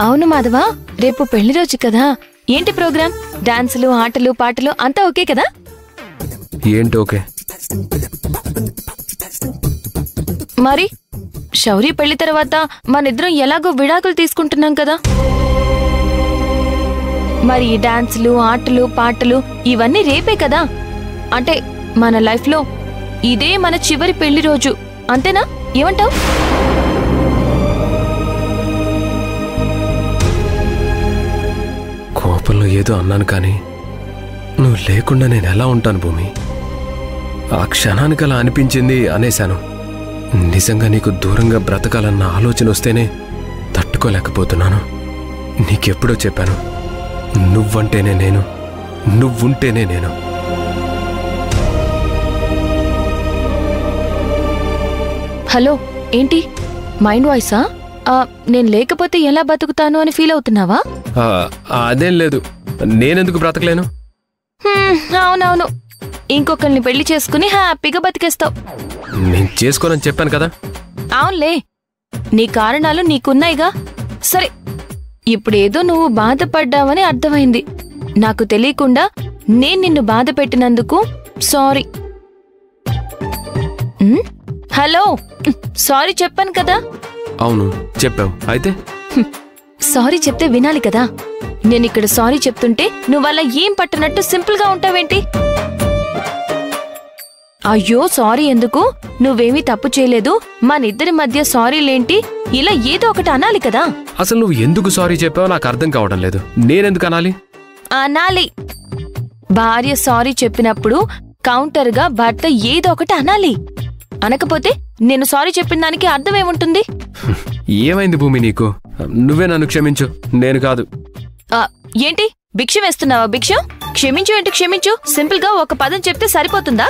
అవును మాధవ, రేపు పెళ్లి రోజు కదా. ఏంటి ప్రోగ్రామ్? డాన్సులు, ఆటలు, పాటలు అంతా ఓకే కదా? ఏంటి ఓకే? మరి శౌర్య పెళ్లి తర్వాత మనిద్దరం ఎలాగో విడాకులు తీసుకుంటున్నాం కదా. మరి ఈ డాన్సులు, ఆటలు, పాటలు ఇవన్నీ రేపే కదా. అంటే మన లైఫ్ లో ఇదే మన చివరి పెళ్లి రోజు, అంతేనా? ఏమంటావ్? కోపంలో ఏదో అన్నాను కానీ నువ్వు లేకుండా నేను ఎలా ఉంటాను భూమి? ఆ క్షణానికి అలా అనిపించింది అనేశాను. నిజంగా నీకు దూరంగా బ్రతకాలన్న ఆలోచన వస్తేనే తట్టుకోలేకపోతున్నాను. నీకెప్పుడో చెప్పాను, నువ్వంటేనే నేను, నువ్వుంటేనే నేను. హలో, ఏంటి మైండ్ వాయిసా? నేను లేకపోతే ఎలా బతుకుతాను అని ఫీల్ అవుతున్నావా? అదేం లేదు, నేనెందుకు బ్రతకలేను? అవునవును, ఇంకొకరిని పెళ్లి చేసుకుని హ్యాపీగా బతికేస్తావు. నేను చేసుకోనని చెప్పాను కదా. అవునులే, నీ కారణాలు నీకున్నాయిగా. సరే, ఇప్పుడేదో నువ్వు బాధపడ్డావని అర్థమైంది. నాకు తెలియకుండా నేను నిన్ను బాధ పెట్టినందుకు సారీ. హలో, సారీ చెప్పాను కదా. అవును చెప్పావు. అయితే సారీ చెప్తే వినాలి కదా. నేనిక్కడ సారీ చెప్తుంటే నువ్వలా ఏం పట్టనట్టు సింపుల్ గా ఉంటావేంటి? అయ్యో సారీ ఎందుకు, నువ్వేమీ తప్పు చేయలేదు, మనిద్దరి మధ్య సారీలేంటి, ఇలా ఏదో ఒకటి అనాలి కదా. అసలు నువ్వు ఎందుకు సారీ చెప్పావో నాకు అర్థం కావడం లేదు. నేనెందుకు అనాలి? అనాలి. భార్య సారీ చెప్పినప్పుడు కౌంటర్ గా భర్త ఏదో ఒకటి అనాలి. అనకపోతే నేను సారీ చెప్పిన దానికి అర్థమేముంటుంది? ఏమైంది భూమి నీకు? నువ్వే నన్ను క్షమించు, నేను కాదు. ఏంటి భిక్ష వేస్తున్నావా? భిక్ష క్షమించు ఏంటి? క్షమించు సింపుల్ గా ఒక పదం చెప్తే సరిపోతుందా?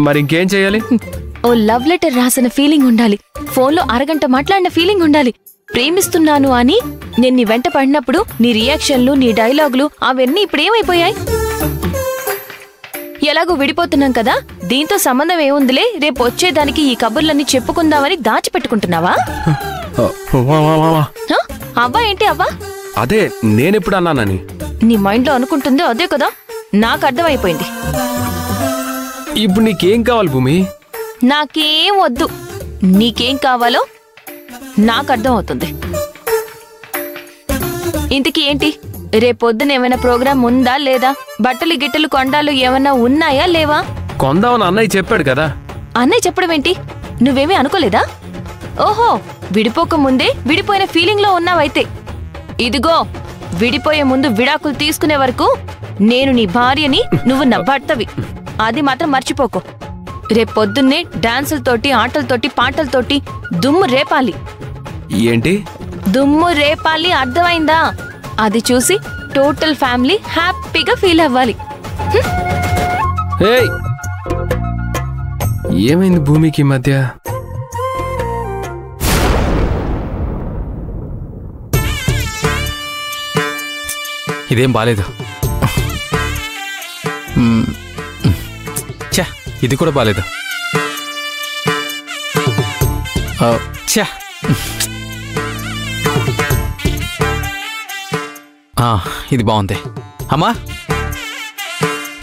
మరి ఇంకేం చేయాలి? ఓ లవ్ లెటర్ రాసిన ఫీలింగ్ ఉండాలి, ఫోన్లో అరగంట మాట్లాడిన ఫీలింగ్ ఉండాలి. ప్రేమిస్తున్నాను అని నేను నీ వెంట పడినప్పుడు నీ రియాక్షన్లు, నీ డైలాగులు అవన్నీ ఇప్పుడేమైపోయాయి? ఎలాగో విడిపోతున్నాం కదా, దీంతో సంబంధం ఏముందిలే, రేపు వచ్చేదానికి ఈ కబుర్లన్నీ చెప్పుకుందామని దాచిపెట్టుకుంటున్నావా? అవ్వా ఏంటి అవ్వా? అదే నేనెప్పుడు అన్నానని నీ మైండ్ లో అనుకుంటుందో అదే కదా, నాకు అర్థమైపోయింది. ఇప్పుడు నీకేం కావాలి భూమి? నాకేం వద్దు, నీకేం కావాలో నాకు అర్థం అవుతుంది. ఇంతకీ ఏంటి, రేపొద్దున ఏమైనా ప్రోగ్రాం ఉందా లేదా? బట్టలు గిట్టలు కొండాలు ఏమైనా ఉన్నాయా లేవా? కొందామని అన్నయ్య చెప్పాడు కదా. అన్నయ్య చెప్పడం ఏంటి? నువ్వేమీ అనుకోలేదా? ఓహో, విడిపోక ముందే విడిపోయిన ఫీలింగ్ లో ఉన్నావైతే. ఇదిగో, విడిపోయే ముందు విడాకులు తీసుకునే వరకు నేను నీ భార్యని, నువ్వు నా భర్తవి. అది మాత్రం మర్చిపోకు. రేపొద్దున్నే డాన్సులతోటి, ఆటలతోటి, పాటలతోటి దుమ్ము రేపాలి. ఏంటి దుమ్ము రేపాలి, అర్థమైందా? అది చూసి టోటల్ ఫ్యామిలీ హ్యాపీగా ఫీల్ అవ్వాలి. ఏమైంది భూమికి మధ్య? ఇదేం బాలేదు. ఛా, ఇది కూడా బాలేదు. ఛా, ఇది బాగుంది. అమ్మా,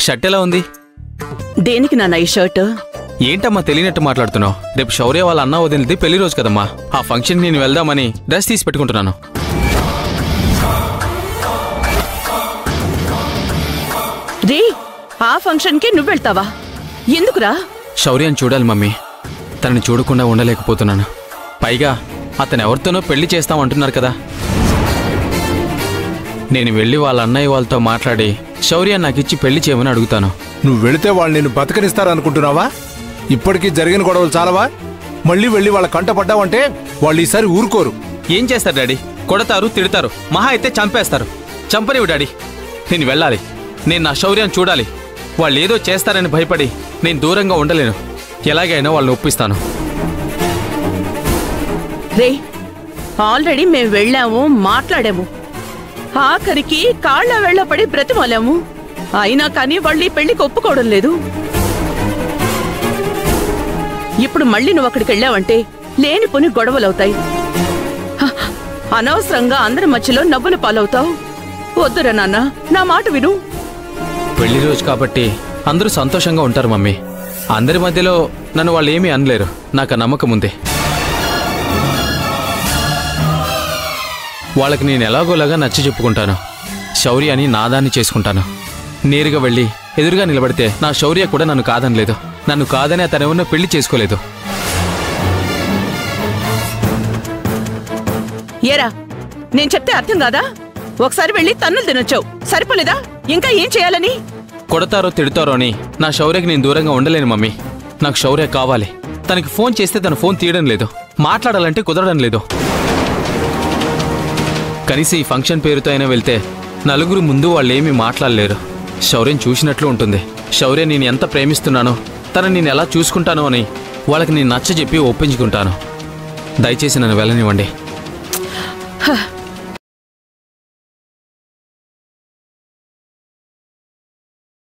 షర్ట్ ఎలా ఉంది? దేనికి నాన్న ఈ షర్ట్? ఏంటమ్మా తెలియనట్టు మాట్లాడుతున్నావు? రేపు శౌర్య వాళ్ళ అన్న వదిలింది పెళ్లి రోజు కదమ్మా, ఆ ఫంక్షన్కి నేను వెళ్దామని డ్రెస్ తీసి పెట్టుకుంటున్నాను. రే, ఆ ఫంక్షన్కి నువ్వు వెళ్తావా? ఎందుకురా? శౌర్యాన్ని చూడాలి మమ్మీ, తనని చూడకుండా ఉండలేకపోతున్నాను. పైగా అతను ఎవరితోనో పెళ్లి చేస్తామంటున్నారు కదా. నేను వెళ్ళి వాళ్ళ అన్నయ్య వాళ్ళతో మాట్లాడి శౌర్య నాకిచ్చి పెళ్లి చేయమని అడుగుతాను. నువ్వు వెళితే వాళ్ళు నిన్ను బతకనిస్తారనుకుంటున్నావా? ఇప్పటికీ జరిగిన గొడవలు చాలవా? మళ్ళీ వెళ్ళి వాళ్ళ కంట పడ్డావంటే వాళ్ళు ఈసారి ఊరుకోరు. ఏం చేస్తారు డాడీ? కొడతారు, తిడతారు, మహా అయితే చంపేస్తారు. చంపనివ్వు డాడీ, నేను వెళ్ళాలి. నేను నా శౌర్యాన్ని చూడాలి. వాళ్ళు ఏదో చేస్తారని భయపడి నేను దూరంగా ఉండలేను. ఎలాగైనా వాళ్ళని ఒప్పిస్తాను. రే, ఆల్రెడీ మేము వెళ్ళాము, మాట్లాడాము, ఆఖరికి కాళ్ళ వెళ్లపడి బ్రతిమాలాము. అయినా కానీ వాళ్ళు ఈ పెళ్లికి ఒప్పుకోవడం లేదు. ఇప్పుడు మళ్ళీ నువ్వు అక్కడికి వెళ్ళావంటే లేనిపోని గొడవలవుతాయి. అనవసరంగా అందరి మధ్యలో నవ్వులు పాలవుతావు. వద్దురా నాన్న, నా మాట విను. పెళ్లి రోజు కాబట్టి అందరూ సంతోషంగా ఉంటారు మమ్మీ. అందరి మధ్యలో నన్ను వాళ్ళు ఏమీ అనలేరు. నాకు ఆ నమ్మకం ఉంది. వాళ్ళకి నేను ఎలాగోలాగా నచ్చి చెప్పుకుంటాను. శౌర్యాని నాదాన్ని చేసుకుంటాను. నేరుగా వెళ్ళి ఎదురుగా నిలబడితే నా శౌర్య కూడా నన్ను కాదనలేదు. నన్ను కాదని అతనెవరినో పెళ్లి చేసుకోలేదు. ఏరా, నేను చెప్తే అర్థం కాదా? ఒకసారి వెళ్ళి తన్నులు తినొచ్చావు, సరిపోలేదా? ఇంకా ఏం చేయాలని? కొడతారో తిడతారో అని నా శౌర్యకి నేను దూరంగా ఉండలేను మమ్మీ. నాకు శౌర్య కావాలి. తనకి ఫోన్ చేస్తే తన ఫోన్ తీయడం లేదు. మాట్లాడాలంటే కుదరడం లేదు. కనీసం ఈ ఫంక్షన్ పేరుతో అయినా వెళ్తే నలుగురు ముందు వాళ్ళేమీ మాట్లాడలేరు. శౌర్యం చూసినట్లు ఉంటుంది. శౌర్య నేను ఎంత ప్రేమిస్తున్నానో, తనని నేను ఎలా చూసుకుంటానో అని వాళ్ళకి నేను నచ్చజెప్పి ఒప్పించుకుంటాను. దయచేసి నన్ను వెళ్ళనివ్వండి.